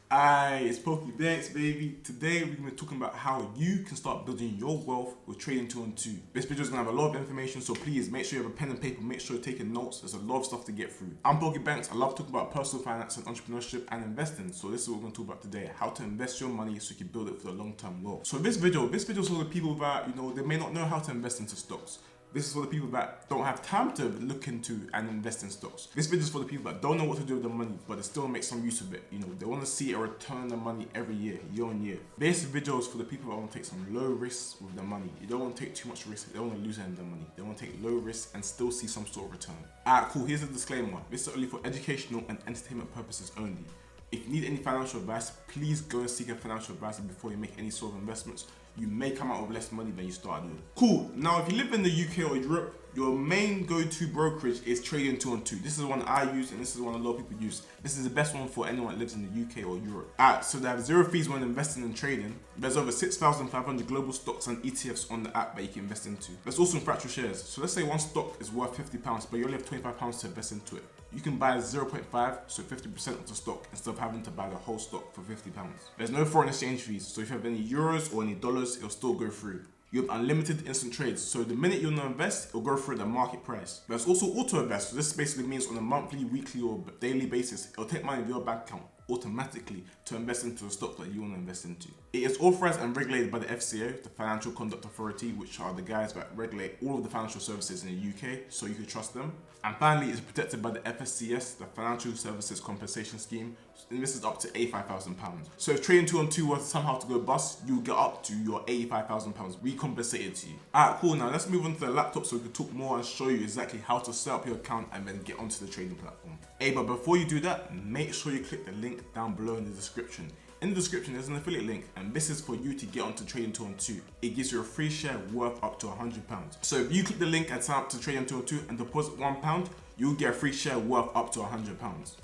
Hi, it's Poku Banks, baby. Today we're going to be talking about how you can start building your wealth with trading 2-on-2. This video is going to have a lot of information, so please make sure you have a pen and paper, make sure you're taking notes. There's a lot of stuff to get through. I'm Poku Banks. I love talking about personal finance and entrepreneurship and investing. So this is what we're going to talk about today, how to invest your money so you can build it for the long-term wealth. So this video is for the people that, they may not know how to invest into stocks. This is for the people that don't have time to look into and invest in stocks. This video is for the people that don't know what to do with their money, but they still make some use of it. They want to see a return on their money every year, year on year. This video is for the people that want to take some low risks with their money. You don't want to take too much risk. They don't want to lose any of their money. They want to take low risks and still see some sort of return. Alright, cool. Here's a disclaimer. This is only for educational and entertainment purposes only. If you need any financial advice, please go and seek a financial advisor before you make any sort of investments. You may come out with less money than you started with. Cool. Now, if you live in the UK or Europe, your main go-to brokerage is trading 2-on-2. This is one I use, and this is one a lot of people use. This is the best one for anyone that lives in the UK or Europe. Alright, so they have zero fees when investing and trading. There's over 6,500 global stocks and ETFs on the app that you can invest into. There's also fractional shares. So let's say one stock is worth £50, but you only have £25 to invest into it. You can buy 0.5, so 50% of the stock, instead of having to buy the whole stock for £50. There's no foreign exchange fees, so if you have any euros or any dollars, it'll still go through. You have unlimited instant trades, so the minute you want to invest, it'll go through the market price. There's also auto invest, so this basically means on a monthly, weekly, or daily basis, it'll take money in your bank account automatically to invest into the stock that you want to invest into. It is authorized and regulated by the FCA, the Financial Conduct Authority, which are the guys that regulate all of the financial services in the UK, so you can trust them. And finally, it's protected by the FSCS, the Financial Services Compensation Scheme, and this is up to £85,000. So if trading 2-on-2 was somehow to go bust, you'll get up to your £85,000 recompensated to you. Alright, cool. Now let's move on to the laptop so we can talk more and show you exactly how to set up your account and then get onto the trading platform. Hey, but before you do that, make sure you click the link down below in the description. In the description, there's an affiliate link, and this is for you to get onto trading 2-on-2. It gives you a free share worth up to £100. So if you click the link and sign up to trading 2-on-2 and deposit £1, you'll get a free share worth up to £100.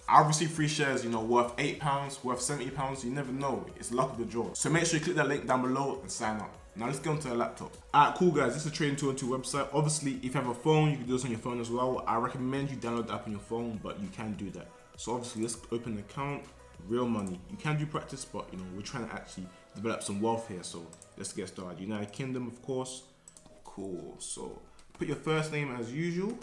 I've received free shares, worth £8, worth £70. You never know. It's luck of the draw. So make sure you click that link down below and sign up. Now let's get onto the laptop. Alright, cool guys, this is a trading 2-on-2 website. Obviously, if you have a phone, you can do this on your phone as well. I recommend you download the app on your phone, but you can do that. So obviously, let's open an account. Real money. You can do practice, but we're trying to actually develop some wealth here. So let's get started. United Kingdom, of course. Cool. So put your first name as usual.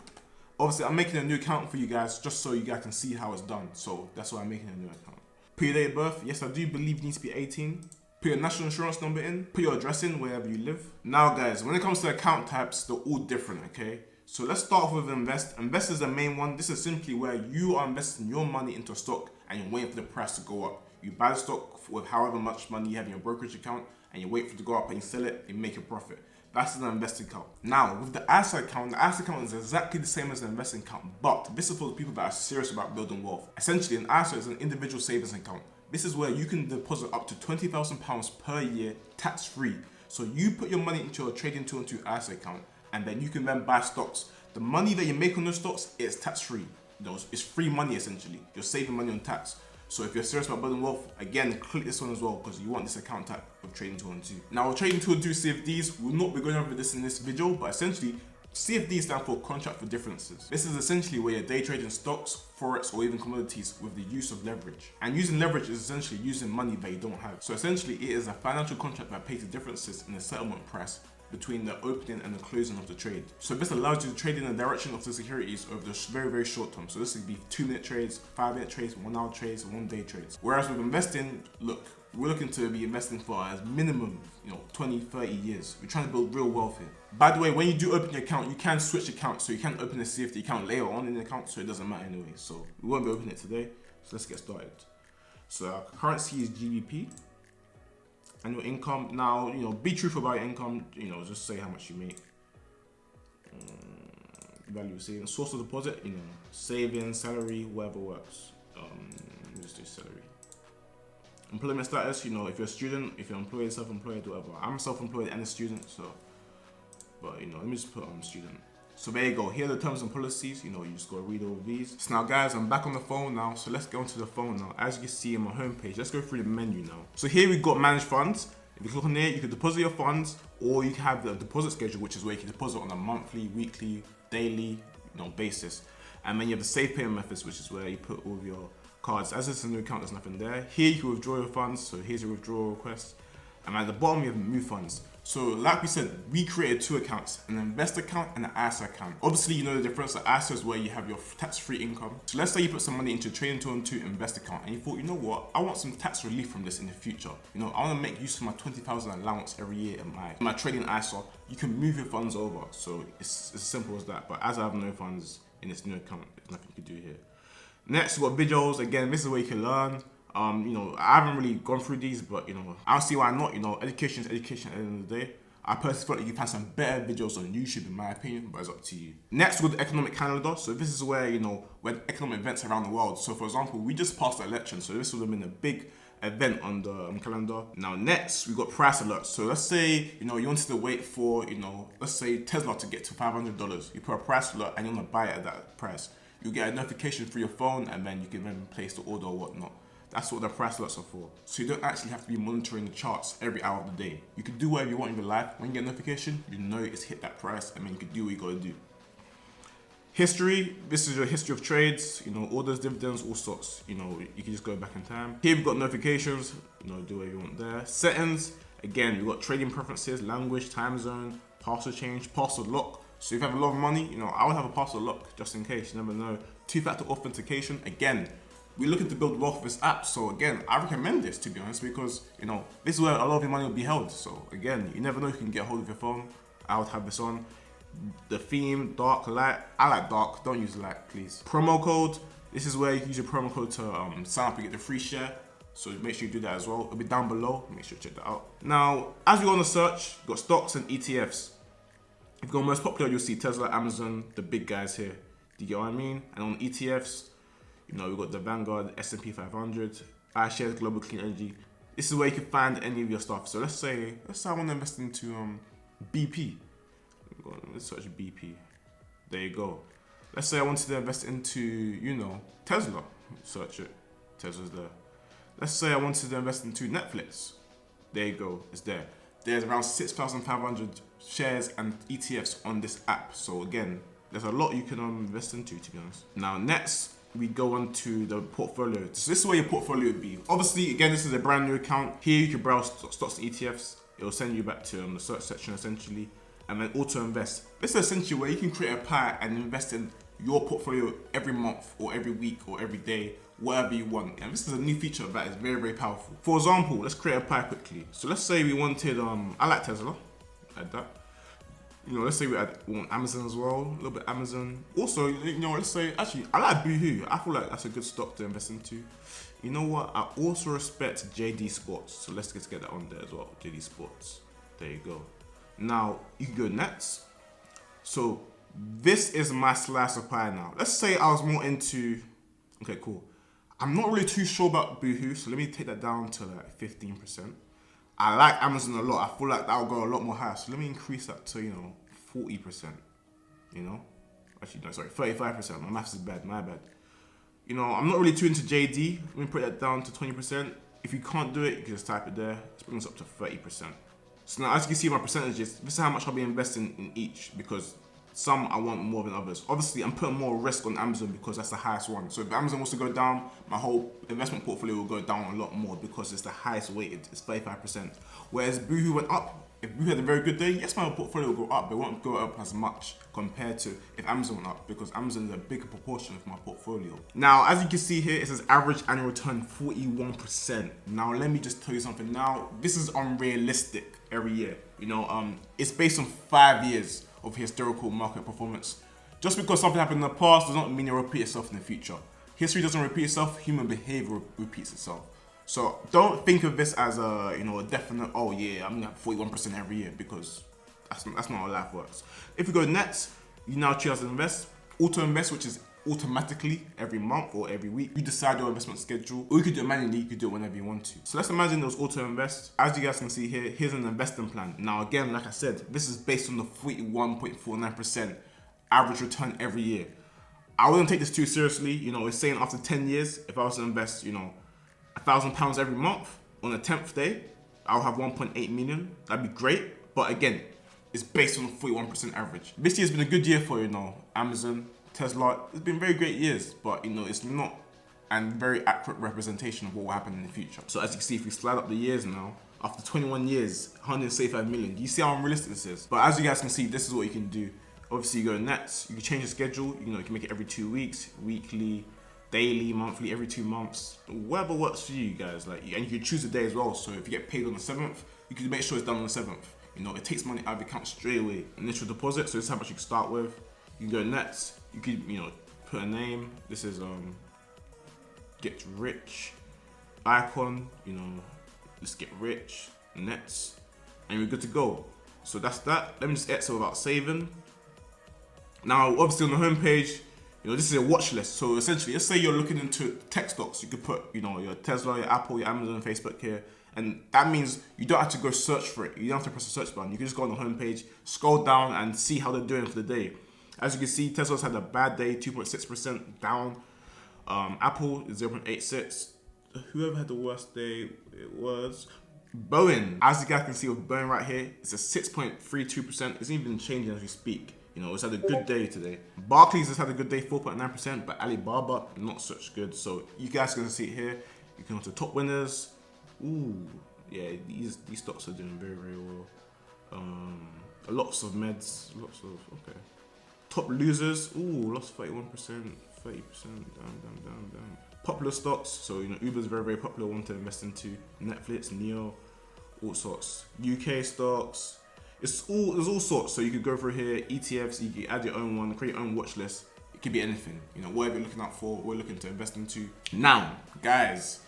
Obviously, I'm making a new account for you guys just so you guys can see how it's done. So that's why I'm making a new account. Put your date of birth. Yes, I do believe you need to be 18. Put your national insurance number in. Put your address in wherever you live. Now, guys, when it comes to account types, they're all different, okay? So let's start off with invest. Invest is the main one. This is simply where you are investing your money into a stock and you're waiting for the price to go up. You buy the stock with however much money you have in your brokerage account and you wait for it to go up and you sell it and make a profit. That's an investing account. Now, with the asset account is exactly the same as the investing account, but this is for the people that are serious about building wealth. Essentially, an asset is an individual savings account. This is where you can deposit up to £20,000 per year tax-free. So you put your money into your trading 2-on-2 asset account, and then you can then buy stocks. The money that you make on those stocks is tax-free. It's free money essentially. You're saving money on tax. So if you're serious about building wealth, again, click this one as well because you want this account type of trading 2-on-2. Now, with trading 2-on-2 CFDs, we'll not be going over this in this video, but essentially, CFDs stand for contract for differences. This is essentially where you're day trading stocks, forex, or even commodities with the use of leverage. And using leverage is essentially using money that you don't have. So essentially, it is a financial contract that pays the differences in the settlement price between the opening and the closing of the trade. So this allows you to trade in the direction of the securities over the very, very short term. So this could be 2-minute trades, 5-minute trades, 1-hour trades, 1-day trades. Whereas with investing, look, we're looking to be investing for as minimum, 20, 30 years. We're trying to build real wealth here. By the way, when you do open your account, you can switch accounts. So you can open a CFD account later on in the account, so it doesn't matter anyway. So we won't be opening it today. So let's get started. So our currency is GBP. Annual income. Now, be truthful about your income. Just say how much you make. Value of savings. Source of deposit. Savings, salary, whatever works. Let's do salary. Employment status. If you're a student, if you're employed, self-employed, whatever. I'm self-employed and a student, so. But let me just put on student. So there you go. Here are the terms and policies. You just gotta read all of these. So now, guys, I'm back on the phone now. So let's go onto the phone now. As you can see on my homepage, let's go through the menu now. So here we've got manage funds. If you click on there, you can deposit your funds, or you can have the deposit schedule, which is where you can deposit on a monthly, weekly, daily, basis. And then you have the safe payment methods, which is where you put all of your cards. As it's a new account, there's nothing there. Here you can withdraw your funds, so here's your withdrawal request. And at the bottom you have move funds. So like we said, we created 2 accounts, an investor account and an ISA account. Obviously you know the difference. The ISA is where you have your tax-free income. So let's say you put some money into a trading 212 invest account and you thought, you know what, I want some tax relief from this in the future. You know, I want to make use of my 20,000 allowance every year in my trading ISA. You can move your funds over. So it's as simple as that. But as I have no funds in this new account, there's nothing you can do here. Next, we've got videos. Again, this is where you can learn. You know, I haven't really gone through these, but you know, I don't see why not. You know, education is education at the end of the day. I personally feel like you can find some better videos on YouTube in my opinion, but it's up to you. Next, we've got the economic calendar. So this is where, you know, when economic events around the world. So for example, we just passed the election, so this would have been a big event on the calendar. Now next, we got price alerts. So let's say, you know, you wanted to wait for, you know, let's say Tesla to get to $500. You put a price alert and you want to buy it at that price. You get a notification through your phone and then you can then place the order or whatnot. That's what the price alerts are for. So you don't actually have to be monitoring the charts every hour of the day. You can do whatever you want in your life. When you get a notification, you know it's hit that price and then you can do what you gotta do. History, this is your history of trades, you know, orders, dividends, all sorts. You know, you can just go back in time. Here we've got notifications, you know, do whatever you want there. Settings, again, we've got trading preferences, language, time zone, password change, password lock. So if you have a lot of money, you know, I would have a password lock just in case, you never know. 2-factor authentication, again, we're looking to build wealth with this app. So again, I recommend this to be honest, because you know, this is where a lot of your money will be held. So again, you never know if you can get a hold of your phone. I would have this on. The theme, dark, light. I like dark, don't use light, please. Promo code, this is where you can use your promo code to sign up and get the free share. So make sure you do that as well. It'll be down below, make sure you check that out. Now, as we go on the search, you've got stocks and ETFs. If you go most popular, you'll see Tesla, Amazon, the big guys here. Do you get what I mean? And on ETFs, you know, we've got the Vanguard, S&P 500, iShares, Global Clean Energy. This is where you can find any of your stuff. So let's say I want to invest into BP. Let's search BP. There you go. Let's say I wanted to invest into, you know, Tesla. Search it. Tesla's there. Let's say I wanted to invest into Netflix. There you go. It's there. There's around 6,500 shares and ETFs on this app. So again, there's a lot you can invest into, to be honest. Now next, we go on to the portfolio. So this is where your portfolio would be. Obviously, again, this is a brand new account. Here you can browse stocks and ETFs. It will send you back to the search section essentially, and then auto invest. This is essentially where you can create a pie and invest in your portfolio every month or every week or every day, whatever you want. And this is a new feature that is very, very powerful. For example, let's create a pie quickly. So let's say we wanted, I like Tesla, add that. You know, let's say we want Amazon as well, a little bit Amazon. Also, you know, let's say, actually, I like Boohoo. I feel like that's a good stock to invest into. You know what? I also respect JD Sports. So let's just get that on there as well, JD Sports. There you go. Now, you can go next. So this is my slice of pie now. Let's say I was more into, okay, cool. I'm not really too sure about Boohoo, so let me take that down to like 15%. I like Amazon a lot. I feel like that will go a lot more higher. So let me increase that to, you know, 40%. You know? Actually, no, sorry, 35%. My maths is bad, my bad. You know, I'm not really too into JD. Let me put that down to 20%. If you can't do it, you can just type it there. Let's bring this up to 30%. So now, as you can see my percentages, this is how much I'll be investing in each, because some I want more than others. Obviously, I'm putting more risk on Amazon because that's the highest one. So if Amazon wants to go down, my whole investment portfolio will go down a lot more because it's the highest weighted, it's 35%. Whereas Boohoo went up. If Boohoo had a very good day, yes, my portfolio will go up, but it won't go up as much compared to if Amazon went up, because Amazon is a bigger proportion of my portfolio. Now, as you can see here, it says average annual return 41%. Now, let me just tell you something. Now, this is unrealistic every year. You know, it's based on 5 years of historical market performance. Just because something happened in the past does not mean it'll repeat itself in the future. History doesn't repeat itself, human behavior repeats itself. So don't think of this as a, you know, a definite, oh yeah, I'm gonna have 41% every year, because that's not how life works. If you go next, you now choose to invest. Auto invest, which is automatically every month or every week. You decide your investment schedule, or you could do it manually, you could do it whenever you want to. So let's imagine those auto invest. As you guys can see here, here's an investing plan. Now again, like I said, this is based on the 41.49% average return every year. I wouldn't take this too seriously. You know, it's saying after 10 years, if I was to invest, you know, £1,000 every month, on the 10th day, I'll have 1.8 million. That'd be great. But again, it's based on the 41% average. This year's been a good year for, you know, Amazon, Tesla. It's been very great years, but you know, it's not and very accurate representation of what will happen in the future. So as you can see, if we slide up the years now, after 21 years, 175 million. Do you see how unrealistic this is? But as you guys can see, this is what you can do. Obviously, you go nets, you can change the schedule, you can make it every 2 weeks, weekly, daily, monthly, every 2 months, whatever works for you guys. And you can choose the day as well. So if you get paid on the 7th, you can make sure it's done on the 7th. It takes money out of your account straight away. Initial deposit, so this is how much you can start with. You can go nets, you could, put a name. This is get rich icon, let's get rich, nets, and we're good to go. So that's that. Let me just exit without saving. Now, obviously on the home page, this is a watch list. So essentially, let's say you're looking into tech stocks. You could put, your Tesla, your Apple, your Amazon, Facebook here. And that means you don't have to go search for it. You don't have to press the search button. You can just go on the home page, scroll down and see how they're doing for the day. As you can see, Tesla's had a bad day, 2.6% down. Apple is 0.86. Whoever had the worst day, it was Boeing. As you guys can see with Boeing right here, it's a 6.32%. It's even changing as we speak. It's had a good day today. Barclays has had a good day, 4.9%, but Alibaba, not such good. So you guys can see it here. You can go to top winners. Ooh, yeah, these stocks are doing very, very well. Lots of meds, okay. Top losers, ooh, lost 31%, 30%, down. Popular stocks, so Uber's very, very popular one to invest into. Netflix, Neo, all sorts. UK stocks, there's all sorts. So you could go through here, ETFs, you can add your own one, create your own watch list. It could be anything, whatever you're looking out for, we're looking to invest into. Now, guys,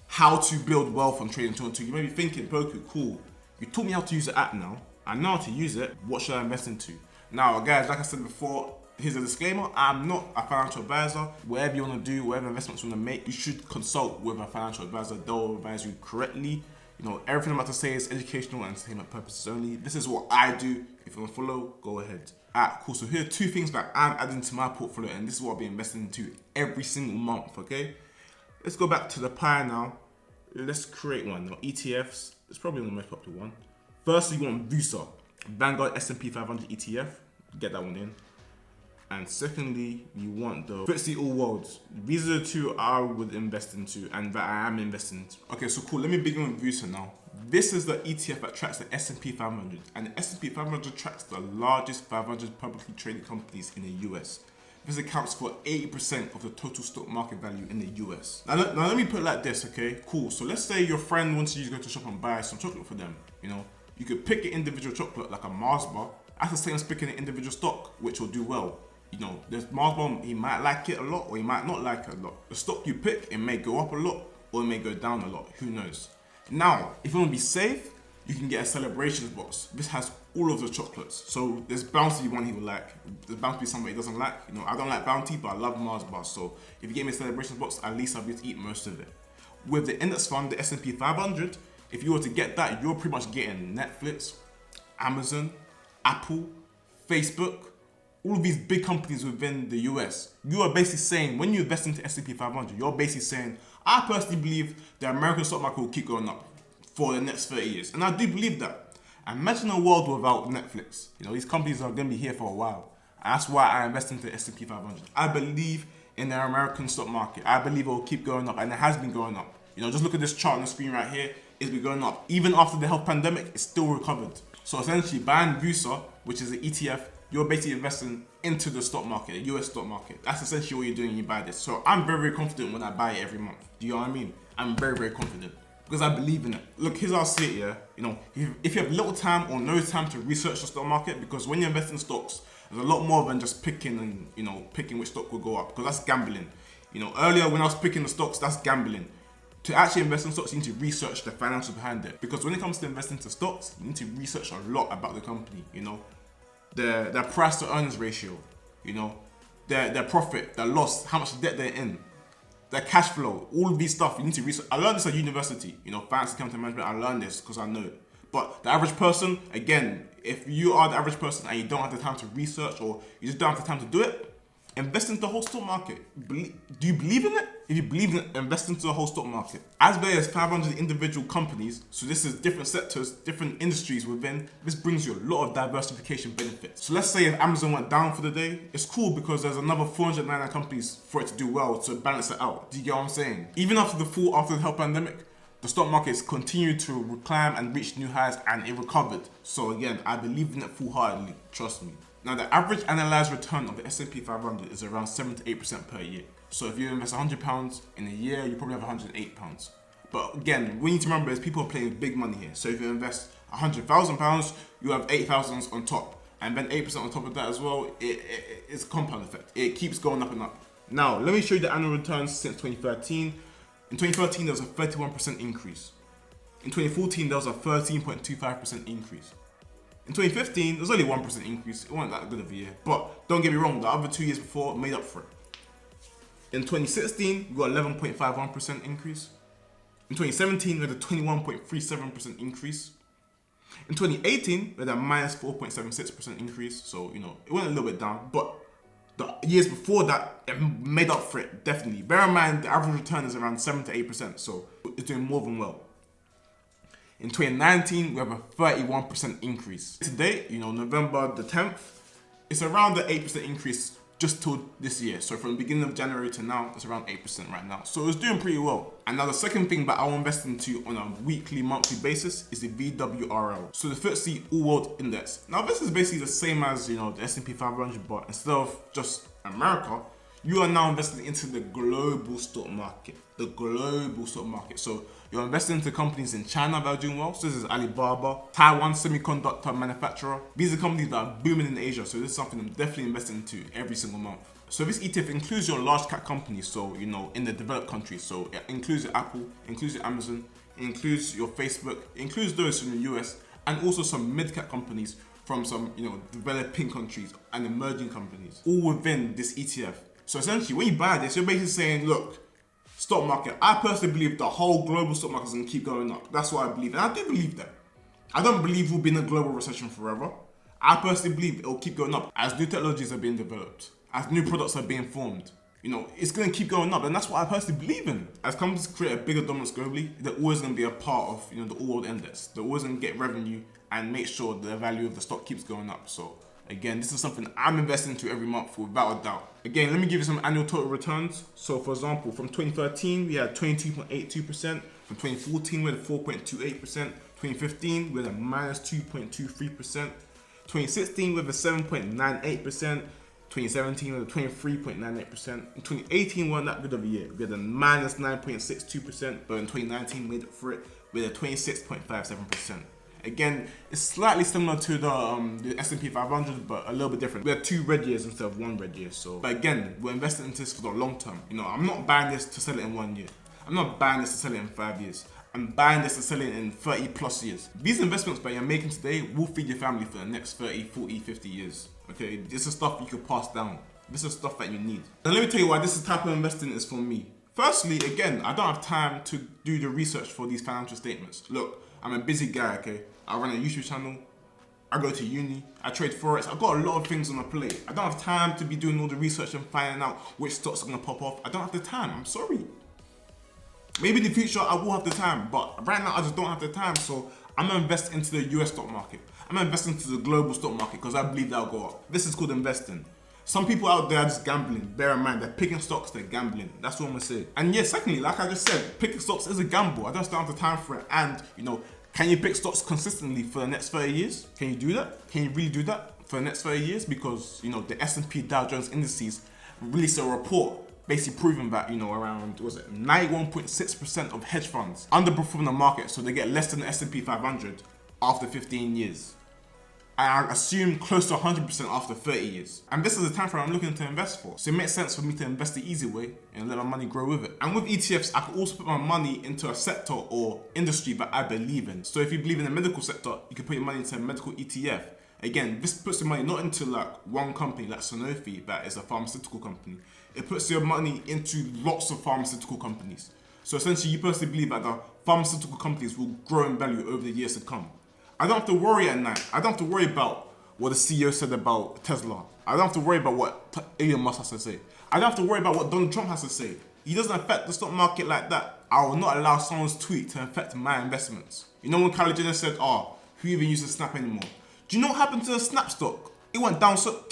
how to build wealth on Trading 212. You may be thinking, Poku, cool. You taught me how to use the app now. I know how to use it. What should I invest into? Now, guys, like I said before, here's a disclaimer. I'm not a financial advisor. Whatever you want to do, whatever investments you want to make, you should consult with a financial advisor. They'll advise you correctly. Everything I'm about to say is educational and entertainment purposes only. This is what I do. If you want to follow, go ahead. Alright, cool. So here are 2 things that I'm adding to my portfolio, and this is what I'll be investing into every single month, okay? Let's go back to the pie now. Let's create one. Now, ETFs, it's probably the most popular one. Firstly, you want VUSA, Vanguard S&P 500 ETF. Get that one in. And secondly, you want the FTSE All Worlds. These are the 2 I would invest into and that I am investing into. Okay, so cool. Let me begin with VUSA now. This is the ETF that tracks the S&P 500. And the S&P 500 tracks the largest 500 publicly traded companies in the US. This accounts for 80% of the total stock market value in the US. Now let me put it like this, okay? Cool. So let's say your friend wants you to go to shop and buy some chocolate for them. You could pick an individual chocolate like a Mars bar. That's the same as picking an individual stock, which will do well. There's Mars bar, he might like it a lot or he might not like it a lot. The stock you pick, it may go up a lot or it may go down a lot. Who knows? Now, if you want to be safe, you can get a celebrations box. This has all of the chocolates. So there's bound to be one he will like. There's bound to be somebody he doesn't like. I don't like Bounty, but I love Mars bars. So if you get me a celebrations box, at least I'll be able to eat most of it. With the index fund, the S&P 500, if you were to get that, you're pretty much getting Netflix, Amazon, Apple, Facebook, all of these big companies within the US. You are basically saying, when you invest into S&P 500, you're basically saying, I personally believe the American stock market will keep going up for the next 30 years. And I do believe that. Imagine a world without Netflix. These companies are going to be here for a while. And that's why I invest into S&P 500. I believe in the American stock market. I believe it will keep going up, and it has been going up. Just look at this chart on the screen right here. It's been going up. Even after the health pandemic, it's still recovered. So essentially, buying VUSA, which is an ETF, you're basically investing into the stock market, the US stock market. That's essentially what you're doing when you buy this. So I'm very, very confident when I buy it every month. Do you know what I mean? I'm very, very confident because I believe in it. Look, here's how I see it, yeah? If you have little time or no time to research the stock market, because when you invest in stocks, there's a lot more than just picking and, picking which stock will go up, because that's gambling. Earlier when I was picking the stocks, that's gambling. To actually invest in stocks, you need to research the financials behind it. Because when it comes to investing into stocks, you need to research a lot about the company, their price to earnings ratio, their profit, their loss, how much debt they're in, their cash flow, all of these stuff you need to research. I learned this at university, finance accounting management. I learned this because I know it. But the average person, again, if you are the average person and you don't have the time to research or you just don't have the time to do it, Invest into the whole stock market. Do you believe in it? If you believe in it, invest into the whole stock market. As well as 500 individual companies, so this is different sectors, different industries within, this brings you a lot of diversification benefits. So let's say if Amazon went down for the day, it's cool because there's another 499 companies for it to do well to balance it out. Do you get what I'm saying? Even after the health pandemic, the stock markets continued to climb and reach new highs and it recovered. So again, I believe in it full-heartedly, trust me. Now, the average analyzed return of the S&P 500 is around 7 to 8% per year. So if you invest £100 in a year, you probably have £108. But again, we need to remember is people are playing big money here. So if you invest £100,000, you have 8,000 on top. And then 8% on top of that as well, it's a compound effect. It keeps going up and up. Now, let me show you the annual returns since 2013. In 2013, there was a 31% increase. In 2014, there was a 13.25% increase. In 2015, there was only 1% increase. It wasn't that good of a year. But don't get me wrong, the other 2 years before made up for it. In 2016, we got 11.51% increase. In 2017, we had a 21.37% increase. In 2018, we had a minus 4.76% increase. So, it went a little bit down. But the years before that, it made up for it, definitely. Bear in mind, the average return is around 7 to 8%. So, it's doing more than well. In 2019, we have a 31% increase. Today, November the 10th, it's around the 8% increase just till this year. So from the beginning of January to now, it's around 8% right now. So it's doing pretty well. And now the second thing that I'll invest into on a weekly, monthly basis is the VWRL. So the FTSE All World Index. Now this is basically the same as, the S&P 500, but instead of just America, you are now investing into the global stock market. The global stock market. So you're investing into companies in China that are doing well. So this is Alibaba, Taiwan semiconductor manufacturer. These are companies that are booming in Asia. So this is something I'm definitely investing into every single month. So this ETF includes your large cap companies. So, in the developed countries. So it includes your Apple, includes your Amazon, it includes your Facebook, it includes those from the US, and also some mid cap companies from some, developing countries and emerging companies, all within this ETF. So essentially, when you buy this, you're basically saying, look, stock market, I personally believe the whole global stock market is going to keep going up. That's what I believe. And I do believe that. I don't believe we'll be in a global recession forever. I personally believe it will keep going up as new technologies are being developed, as new products are being formed. It's going to keep going up. And that's what I personally believe in. As companies create a bigger dominance globally, they're always going to be a part of, the All World Index. They're always going to get revenue and make sure the value of the stock keeps going up. So again, this is something I'm investing into every month without a doubt. Again, let me give you some annual total returns. So for example, from 2013, we had 22.82%. From 2014, we had 4.28%. 2015, we had a minus 2.23%. 2016, we had a 7.98%. 2017, we had a 23.98%. In 2018, we weren't that good of a year. We had a minus 9.62%. But in 2019, we made up for it with a 26.57%. Again, it's slightly similar to the S&P 500, but a little bit different. We had 2 red years instead of 1 red year. So, but again, we're investing into this for the long term. I'm not buying this to sell it in 1 year. I'm not buying this to sell it in 5 years. I'm buying this to sell it in 30 plus years. These investments that you're making today will feed your family for the next 30, 40, 50 years. Okay, this is stuff you can pass down. This is stuff that you need. Now let me tell you why this type of investing is for me. Firstly, again, I don't have time to do the research for these financial statements. Look, I'm a busy guy, okay? I run a YouTube channel, I go to uni, I trade forex, I've got a lot of things on my plate. I don't have time to be doing all the research and finding out which stocks are gonna pop off. I don't have the time, I'm sorry. Maybe in the future I will have the time, but right now I just don't have the time, so I'm gonna invest into the US stock market. I'm gonna invest into the global stock market because I believe that'll go up. This is called investing. Some people out there are just gambling. Bear in mind, they're picking stocks, they're gambling. That's what I'm gonna say. And yeah, secondly, like I just said, picking stocks is a gamble. I just don't have the time for it. And, can you pick stocks consistently for the next 30 years? Can you do that? Can you really do that for the next 30 years? Because, the S&P Dow Jones Indices released a report basically proving that, around, 91.6% of hedge funds underperform the market, so they get less than the S&P 500 after 15 years. And I assume close to 100% after 30 years. And this is the time frame I'm looking to invest for. So it makes sense for me to invest the easy way and let my money grow with it. And with ETFs, I can also put my money into a sector or industry that I believe in. So if you believe in the medical sector, you can put your money into a medical ETF. Again, this puts your money not into like one company like Sanofi, that is a pharmaceutical company. It puts your money into lots of pharmaceutical companies. So essentially, you personally believe that the pharmaceutical companies will grow in value over the years to come. I don't have to worry at night. I don't have to worry about what the CEO said about Tesla. I don't have to worry about what Elon Musk has to say. I don't have to worry about what Donald Trump has to say. He doesn't affect the stock market like that. I will not allow someone's tweet to affect my investments. You know when Kylie Jenner said, who even uses Snap anymore? Do you know what happened to the Snap stock? It went down so...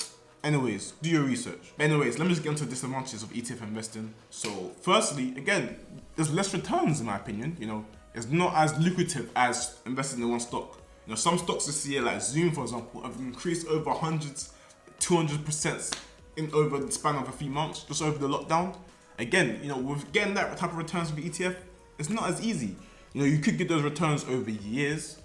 Anyways, do your research. Anyways, let me just get into the disadvantages of ETF investing. So, firstly, again, there's less returns in my opinion. You know, it's not as lucrative as investing in one stock. You know, some stocks this year, like Zoom for example, have increased over 200% in over the span of a few months, just over the lockdown. Again, you know, with getting that type of returns with the ETF, it's not as easy. You know, you could get those returns over years,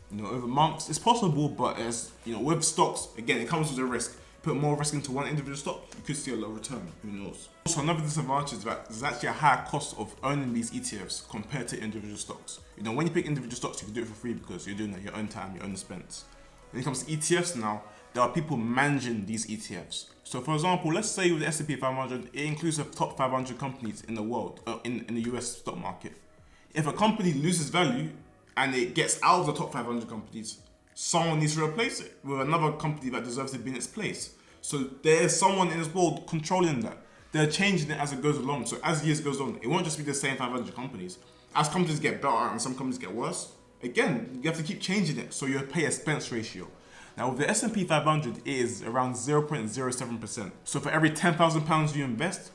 you know, over months. It's possible, but as you know, with stocks, again, it comes with a risk. Put more risk into one individual stock, you could see a low return. Who knows? Also, another disadvantage is that there's actually a higher cost of owning these ETFs compared to individual stocks. You know, when you pick individual stocks, you can do it for free because you're doing it at your own time, your own expense. When it comes to ETFs now, there are people managing these ETFs. So, for example, let's say with the S&P 500, it includes the top 500 companies in the world, in the US stock market. If a company loses value and it gets out of the top 500 companies, someone needs to replace it with another company that deserves to be in its place. So there's someone in this world controlling that. They're changing it as it goes along. So as years goes on, it won't just be the same 500 companies. As companies get better and some companies get worse, again, you have to keep changing it. So you pay a expense ratio. Now with the S&P 500, it is around 0.07%. So for every £10,000 you invest,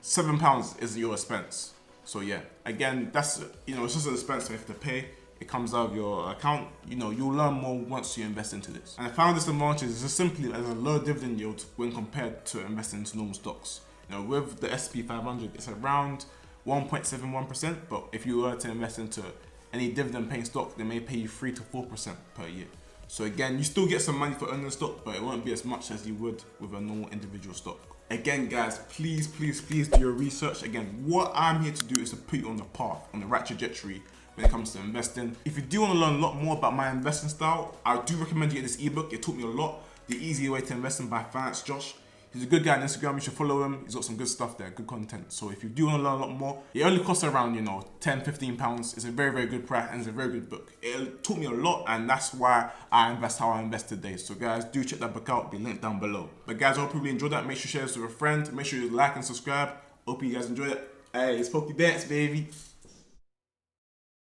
£7 is your expense. So yeah, again, that's, you know, it's just an expense you have to pay. It comes out of your account. You know, you'll learn more once you invest into this. And I found this advantage is just simply as a low dividend yield when compared to investing into normal stocks. You know, with the S&P 500, it's around 1.71%, but if you were to invest into any dividend paying stock, they may pay you 3 to 4% per year. So again, you still get some money for owning the stock, but it won't be as much as you would with a normal individual stock. Again, guys, please do your research. Again, what I'm here to do is to put you on the path, on the right trajectory when it comes to investing. If you do want to learn a lot more about my investing style, I do recommend you get this ebook. It taught me a lot. The Easy Way to Investing by Finance Josh. He's a good guy on Instagram. You should follow him. He's got some good stuff there, good content. So if you do want to learn a lot more, it only costs around, you know, £10-15. It's a very good price and it's a very good book. It taught me a lot, and that's why I invest how I invest today. So guys, do check that book out. The link down below. But guys, I hope you really enjoyed that. Make sure you share this with a friend. Make sure you like and subscribe. Hope you guys enjoyed it. Hey, it's Poku Banks, baby.